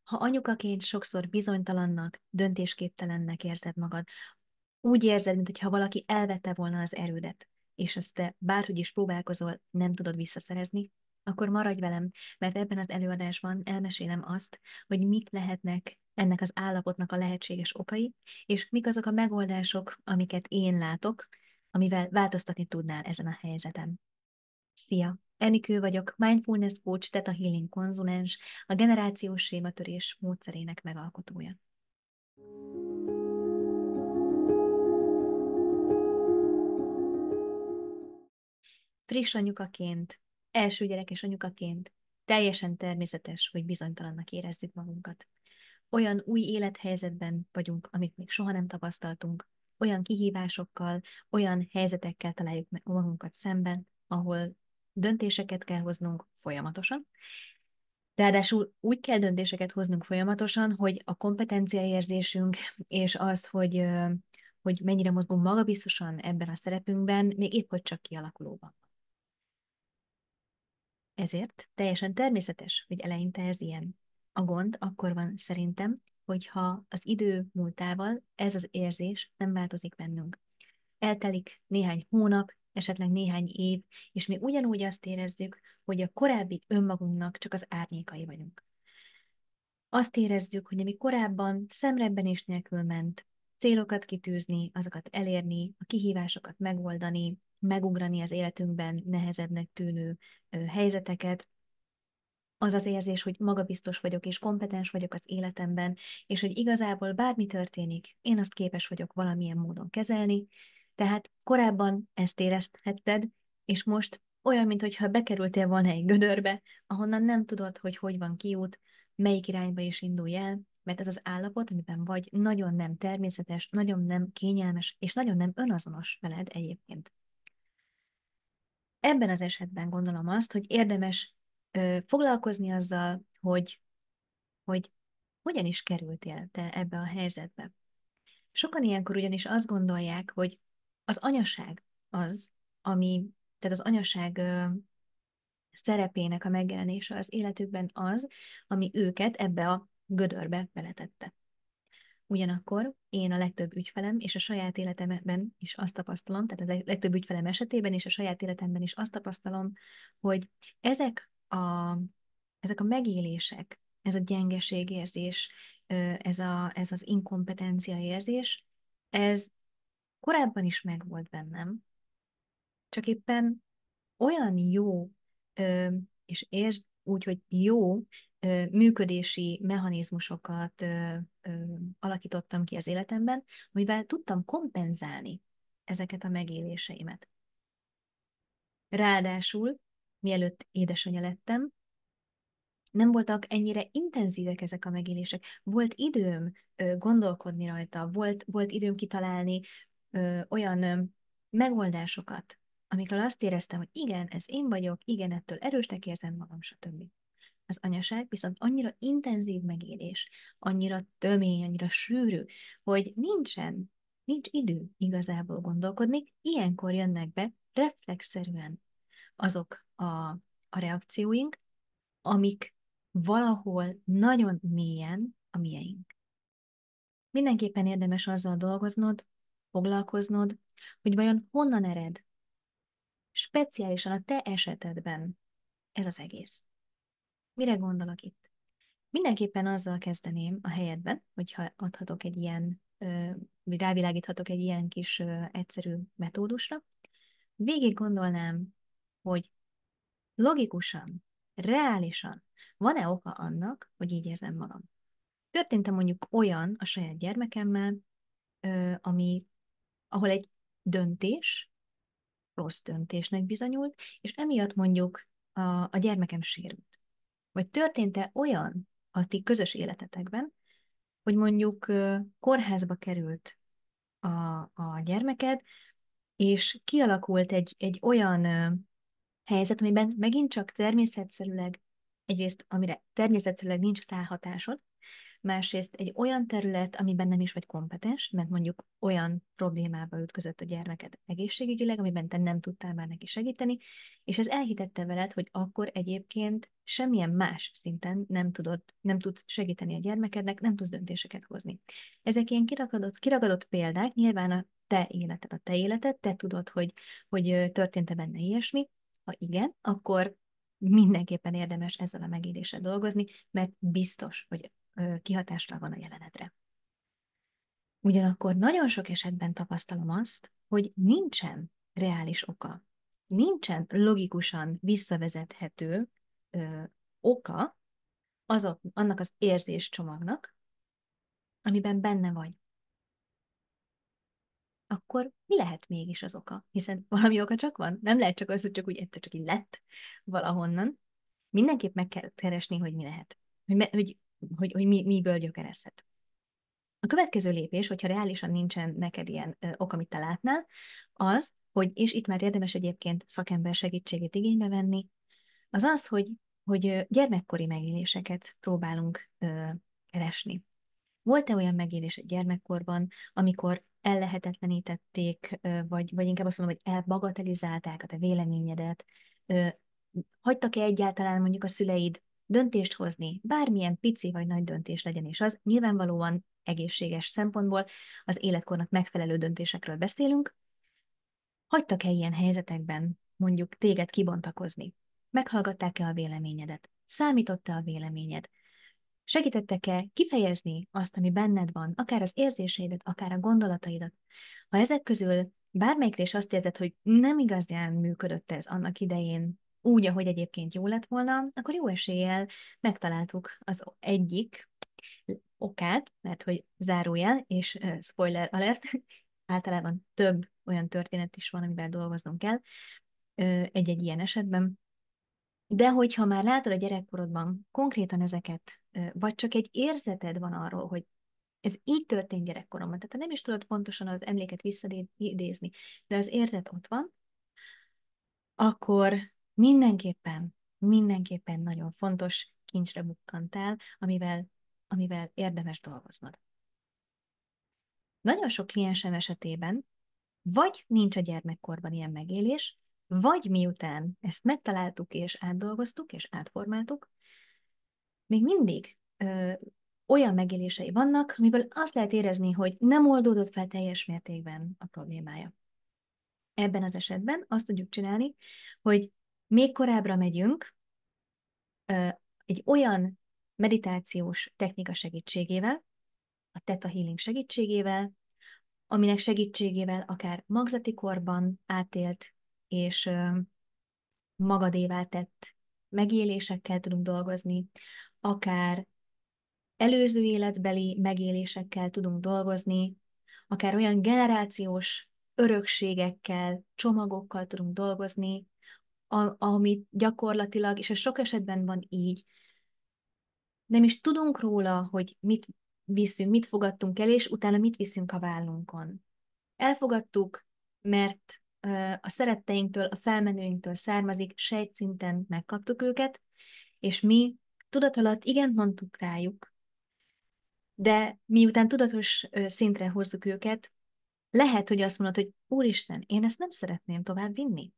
Ha anyukaként sokszor bizonytalannak, döntésképtelennek érzed magad, úgy érzed, mintha valaki elvette volna az erődet, és azt te bárhogy is próbálkozol, nem tudod visszaszerezni, akkor maradj velem, mert ebben az előadásban elmesélem azt, hogy mik lehetnek ennek az állapotnak a lehetséges okai, és mik azok a megoldások, amiket én látok, amivel változtatni tudnál ezen a helyzeten. Szia! Enikő vagyok, Mindfulness Coach, Theta Healing konzulens, a generációs sématörés módszerének megalkotója. Friss anyukaként, első gyerekes anyukaként teljesen természetes, hogy bizonytalannak érezzük magunkat. Olyan új élethelyzetben vagyunk, amit még soha nem tapasztaltunk, olyan kihívásokkal, olyan helyzetekkel találjuk meg magunkat szemben, ahol döntéseket kell hoznunk folyamatosan. Ráadásul úgy kell döntéseket hoznunk folyamatosan, hogy a kompetenciaérzésünk és az, hogy mennyire mozgunk magabiztosan ebben a szerepünkben, még épp hogy csak kialakulóban. Ezért teljesen természetes, hogy eleinte ez ilyen. A gond akkor van szerintem, hogyha az idő múltával ez az érzés nem változik bennünk. Eltelik néhány hónap, esetleg néhány év, és mi ugyanúgy azt érezzük, hogy a korábbi önmagunknak csak az árnyékai vagyunk. Azt érezzük, hogy ami korábban szemrebbenés nélkül ment, célokat kitűzni, azokat elérni, a kihívásokat megoldani, megugrani az életünkben nehezebbnek tűnő helyzeteket, az az érzés, hogy magabiztos vagyok és kompetens vagyok az életemben, és hogy igazából bármi történik, én azt képes vagyok valamilyen módon kezelni. Tehát korábban ezt érezhetted, és most olyan, mintha bekerültél volna egy gödörbe, ahonnan nem tudod, hogy hogy van kiút, melyik irányba is indulj el, mert ez az állapot, amiben vagy, nagyon nem természetes, nagyon nem kényelmes, és nagyon nem önazonos veled egyébként. Ebben az esetben gondolom azt, hogy érdemes foglalkozni azzal, hogy hogyan is kerültél te ebbe a helyzetbe. Sokan ilyenkor ugyanis azt gondolják, hogy az anyaság az, tehát az anyaság szerepének a megjelenése az életükben az, ami őket ebbe a gödörbe beletette. Ugyanakkor én a legtöbb ügyfelem és a saját életemben is azt tapasztalom, tehát a legtöbb ügyfelem esetében és a saját életemben is azt tapasztalom, hogy ezek a, ezek a megélések, ez a gyengeségérzés, ez az inkompetencia érzés, ez korábban is megvolt bennem, csak éppen olyan jó, és értsd úgy, hogy jó működési mechanizmusokat alakítottam ki az életemben, amivel tudtam kompenzálni ezeket a megéléseimet. Ráadásul, mielőtt édesanyja lettem, nem voltak ennyire intenzívek ezek a megélések. Volt időm gondolkodni rajta, volt időm kitalálni olyan megoldásokat, amikről azt éreztem, hogy igen, ez én vagyok, igen, ettől erősnek érzem magam, stb. Az anyaság viszont annyira intenzív megélés, annyira tömény, annyira sűrű, hogy nincs idő igazából gondolkodni, ilyenkor jönnek be reflexzerűen azok a reakcióink, amik valahol nagyon mélyen a mieink. Mindenképpen érdemes azzal dolgoznod, foglalkoznod, hogy vajon honnan ered, speciálisan a te esetedben ez az egész. Mire gondolok itt? Mindenképpen azzal kezdeném a helyedben, hogyha adhatok egy ilyen, vagy rávilágíthatok egy ilyen kis egyszerű metódusra. Végig gondolnám, hogy logikusan, reálisan van-e oka annak, hogy így érzem magam. Történt-e mondjuk olyan a saját gyermekemmel, ahol egy döntés rossz döntésnek bizonyult, és emiatt mondjuk a gyermekem sérült. Vagy történt-e olyan a ti közös életetekben, hogy mondjuk kórházba került a gyermeked, és kialakult egy olyan helyzet, amiben megint csak természetszerűleg, egyrészt amire természetszerűleg nincs ráhatásod, másrészt egy olyan terület, amiben nem is vagy kompetens, mert mondjuk olyan problémába ütközött a gyermeked egészségügyileg, amiben te nem tudtál már neki segíteni, és ez elhitette veled, hogy akkor egyébként semmilyen más szinten nem tudsz segíteni a gyermekednek, nem tudsz döntéseket hozni. Ezek ilyen kiragadott példák, nyilván a te életed, te tudod, hogy történt-e benne ilyesmi. Ha igen, akkor mindenképpen érdemes ezzel a megéléssel dolgozni, mert biztos, hogy kihatással van a jelenedre. Ugyanakkor nagyon sok esetben tapasztalom azt, hogy nincsen reális oka, nincsen logikusan visszavezethető oka annak az érzéscsomagnak, amiben benne vagy. Akkor mi lehet mégis az oka? Hiszen valami oka csak van. Nem lehet csak az, hogy csak úgy egyszer csak így lett valahonnan. Mindenképp meg kell keresni, hogy mi lehet. Hogy miből gyökerezhet. A következő lépés, hogyha reálisan nincsen neked ilyen ok, amit te látnál, az, és itt már érdemes egyébként szakember segítségét igénybe venni, az az, hogy gyermekkori megéléseket próbálunk keresni. Volt-e olyan megélés egy gyermekkorban, amikor ellehetetlenítették, vagy inkább azt mondom, hogy elbagatelizálták a te véleményedet, hagytak-e egyáltalán mondjuk a szüleid döntést hozni, bármilyen pici vagy nagy döntés legyen, és az nyilvánvalóan egészséges szempontból az életkornak megfelelő döntésekről beszélünk, hagytak-e ilyen helyzetekben mondjuk téged kibontakozni? Meghallgatták-e a véleményedet? Számított-e a véleményed? Segítettek-e kifejezni azt, ami benned van, akár az érzéseidet, akár a gondolataidat? Ha ezek közül bármelyikre is azt érzed, hogy nem igazán működött ez annak idején úgy, ahogy egyébként jó lett volna, akkor jó eséllyel megtaláltuk az egyik okát, mert hogy zárójel, és spoiler alert, általában több olyan történet is van, amivel dolgoznunk kell egy-egy ilyen esetben. De hogyha már látod a gyerekkorodban konkrétan ezeket, vagy csak egy érzeted van arról, hogy ez így történt gyerekkoromban, tehát nem is tudod pontosan az emléket visszaidézni, de az érzet ott van, akkor mindenképpen nagyon fontos kincsre bukkantál, amivel érdemes dolgoznod. Nagyon sok kliensem esetében vagy nincs a gyermekkorban ilyen megélés, vagy miután ezt megtaláltuk és átdolgoztuk és átformáltuk, még mindig olyan megélései vannak, amiből azt lehet érezni, hogy nem oldódott fel teljes mértékben a problémája. Ebben az esetben azt tudjuk csinálni, hogy még korábbra megyünk egy olyan meditációs technika segítségével, a Theta Healing segítségével, aminek segítségével akár magzati korban átélt és magadévá tett megélésekkel tudunk dolgozni, akár előző életbeli megélésekkel tudunk dolgozni, akár olyan generációs örökségekkel, csomagokkal tudunk dolgozni, amit gyakorlatilag, és ez sok esetben van így, nem is tudunk róla, hogy mit viszünk, mit fogadtunk el, és utána mit viszünk a vállunkon. Elfogadtuk, mert a szeretteinktől, a felmenőinktől származik, sejtszinten megkaptuk őket, és mi tudatalatt igen mondtuk rájuk, de miután tudatos szintre hozzuk őket, lehet, hogy azt mondod, hogy Úristen, én ezt nem szeretném tovább vinni.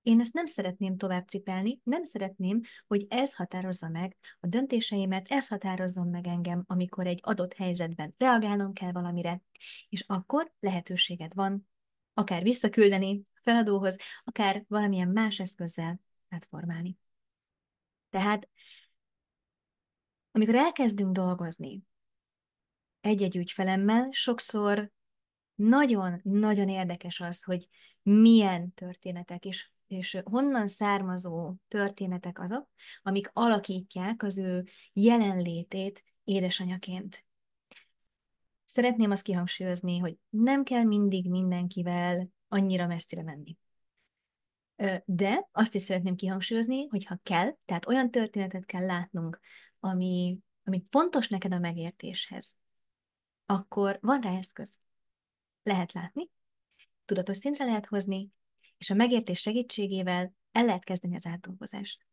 Én ezt nem szeretném tovább cipelni, nem szeretném, hogy ez határozza meg a döntéseimet, ez határozzon meg engem, amikor egy adott helyzetben reagálnom kell valamire, és akkor lehetőséged van akár visszaküldeni a feladóhoz, akár valamilyen más eszközzel átformálni. Tehát, amikor elkezdünk dolgozni egy-egy ügyfelemmel, sokszor nagyon-nagyon érdekes az, hogy milyen történetek és honnan származó történetek azok, amik alakítják az ő jelenlétét édesanyaként. Szeretném azt kihangsúlyozni, hogy nem kell mindig mindenkivel annyira messzire menni. De azt is szeretném kihangsúlyozni, hogy ha kell, tehát olyan történetet kell látnunk, ami fontos neked a megértéshez, akkor van rá eszköz. Lehet látni, tudatos szintre lehet hozni, és a megértés segítségével el lehet kezdeni az átdolgozást.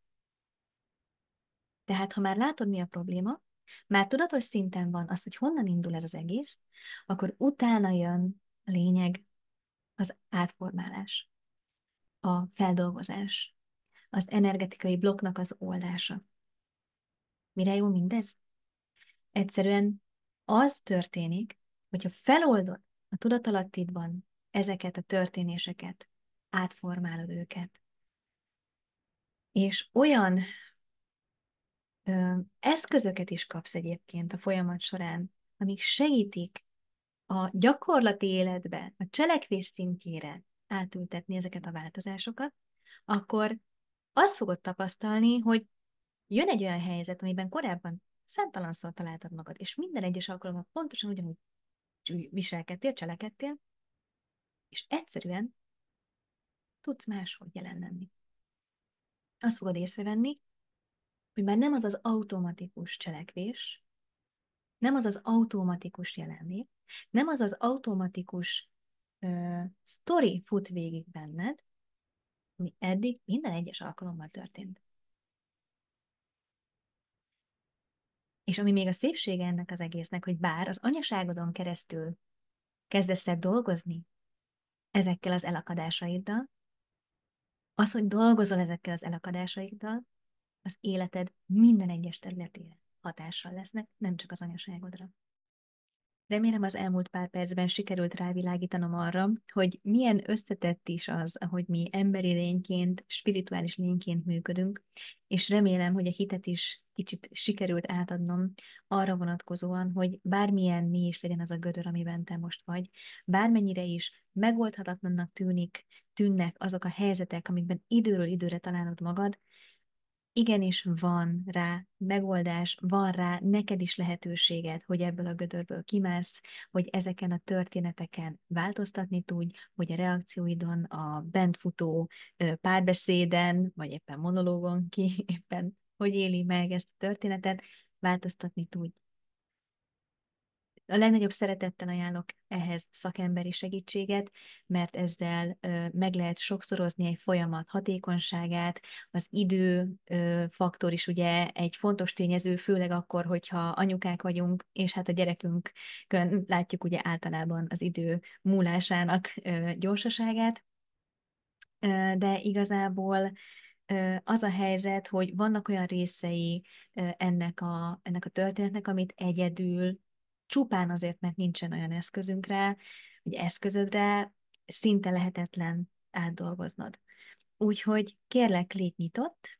Tehát, ha már látod, mi a probléma, már tudatos szinten van az, hogy honnan indul ez az egész, akkor utána jön a lényeg, az átformálás, a feldolgozás, az energetikai blokknak az oldása. Mire jó mindez? Egyszerűen az történik, hogyha feloldod a tudatalattidban ezeket a történéseket, átformálod őket, és olyan eszközöket is kapsz egyébként a folyamat során, amik segítik a gyakorlati életbe, a cselekvés szintjére átültetni ezeket a változásokat, akkor azt fogod tapasztalni, hogy jön egy olyan helyzet, amiben korábban számtalanszor találtad magad, és minden egyes alkalommal pontosan ugyanúgy viselkedtél, cselekedtél, és egyszerűen tudsz máshogy jelen lenni. Azt fogod észrevenni, hogy már nem az az automatikus cselekvés, nem az az automatikus jelenlét, nem az az automatikus sztori fut végig benned, ami eddig minden egyes alkalommal történt. És ami még a szépsége ennek az egésznek, hogy bár az anyaságodon keresztül kezdesz el dolgozni ezekkel az elakadásaiddal, az, hogy dolgozol ezekkel az elakadásaiddal, az életed minden egyes területére hatással lesznek, nem csak az anyaságodra. Remélem az elmúlt pár percben sikerült rávilágítanom arra, hogy milyen összetett is az, ahogy mi emberi lényként, spirituális lényként működünk, és remélem, hogy a hitet is kicsit sikerült átadnom arra vonatkozóan, hogy bármilyen mi is legyen az a gödör, amiben te most vagy, bármennyire is megoldhatatlannak tűnnek azok a helyzetek, amikben időről időre találod magad, igenis van rá megoldás, van rá neked is lehetőséged, hogy ebből a gödörből kimász, hogy ezeken a történeteken változtatni tudj, hogy a reakcióidon, a bentfutó párbeszéden, vagy éppen monológon ki éppen hogy éli meg ezt a történetet, változtatni tudj. A legnagyobb szeretettel ajánlok ehhez szakemberi segítséget, mert ezzel meg lehet sokszorozni egy folyamat hatékonyságát, az idő faktor is ugye egy fontos tényező, főleg akkor, hogyha anyukák vagyunk, és hát a gyerekünkön látjuk ugye általában az idő múlásának gyorsaságát, de igazából az a helyzet, hogy vannak olyan részei ennek a történetnek, amit egyedül, csupán azért, mert nincsen olyan eszközünk rá, vagy eszközödre, szinte lehetetlen átdolgoznod. Úgyhogy kérlek, légy nyitott,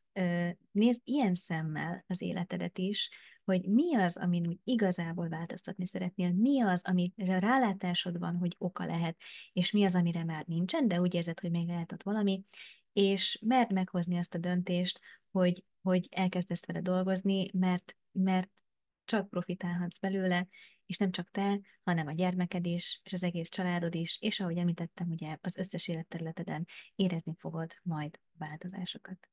nézd ilyen szemmel az életedet is, hogy mi az, amin úgy igazából változtatni szeretnél, mi az, amire rálátásod van, hogy oka lehet, és mi az, amire már nincsen, de úgy érzed, hogy még lehet ott valami, és merd meghozni azt a döntést, hogy elkezdesz vele dolgozni, mert csak profitálhatsz belőle, és nem csak te, hanem a gyermeked is, és az egész családod is, és ahogy említettem, ugye az összes életterületeden érezni fogod majd a változásokat.